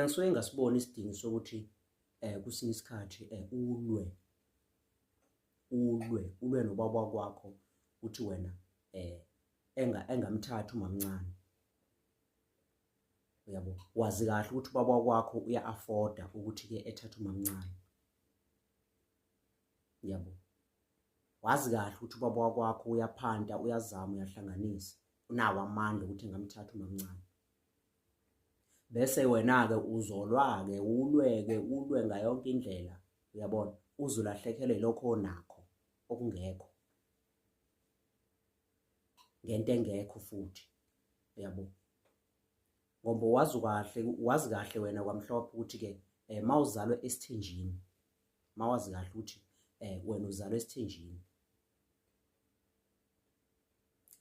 ngisuke ngasibona isidingo sokuthi kusinye isikhathi ulwe nobaba kwakho uthi wena engamthatha umamncane. Uyabo, wazi kahle ukuthi ubaba kwakho uya-afforda ukuthi-ke ethathe umamncane. Yabo, wazi kahle ukuthi ubaba kwakho uyaphanta, uyazama, uyahlanganisa, unawo amandla ukuthi engamthatha umamncane. Bese wena-ke uzolwa-ke ulwe ngayo yonke indlela, uyabona, uzulahlekelwe lokho onakho okungekho, ngento engekho futhi, uyabo. Ngoba wazi kahle wena kwamhlophe ukuthi-ke mawuzalwe esithenjini, mawazi kahle ukuthi wena uzalwe esithenjini,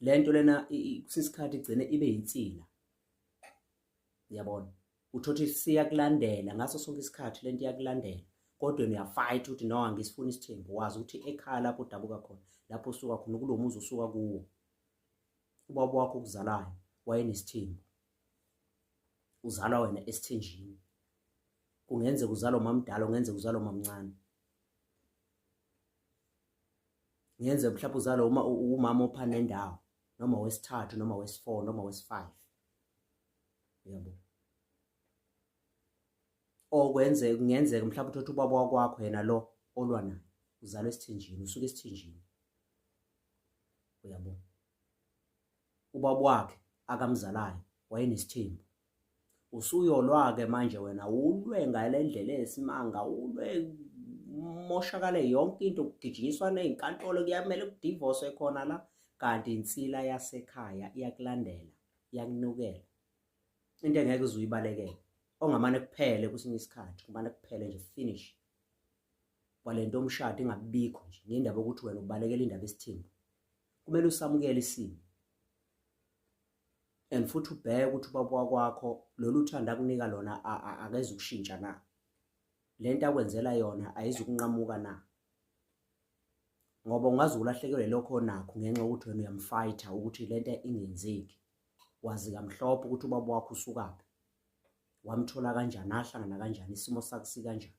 lento lena kusisikhathi igcine ibe yinsila. Uyabona, uthothi siyakulandela ngaso sonke isikhathi lento iyakulandela, kodwa uyafight ukuthi no, angisifuni isithembu. Wazi ukuthi ekhaya lapho udabuka khona, lapho usuka khona, kulo muzi usuka kuwo, ubaba wakho okuzalayo wayenesithembu, uzalwa wena esithenjini. Kungenzeka uzalwa umamdala, kungenzeka uzalwa umamncane, ngenzeka mhlawumbe uzalwa umama ophana nendawo, noma wesithathu, noma wesi-4, noma wesi-5. Yabo, kungenzeka mhlawumbe uthatha ubaba wakwakho yena lo olwa naye uzalwa esithenjini, usuke esithenjini. Uyabo, ubaba wakhe akamzalayo wayenesithembu. Usuyolwa-ke manje wena ulwe ngale ndlela esimanga, ulwe moshakale yonke into, kugijinyiswa nezinkantolo, kuyamele kudivorce khona la, kanti insila yasekhaya iyakulandela, iyakunukela. Into engeke uze uyibalekele, ongamane kuphele kwesinye isikhathi, kumane kuphele nje, finish kwalento omshado ingabibikho nje, ngendaba yokuthi wena ubalekela indaba esithembu. Kumele usamukele isimo, and futhi ubheke ukuthi ubaba kwakho lolu thanda akunika lona akeze ukushintsha na, lento akwenzela yona ayizukunqamuka na, ngoba ungaze ulahlekelwe lokho onakho ngenxa yokuthi wena uyamfayitha ukuthi lento ingenzeki. Wazi kamhlophe ukuthi ubaba wakho usukaphi, wamthola kanjani, ahlangana kanjani, isimo sakhe sikanjani.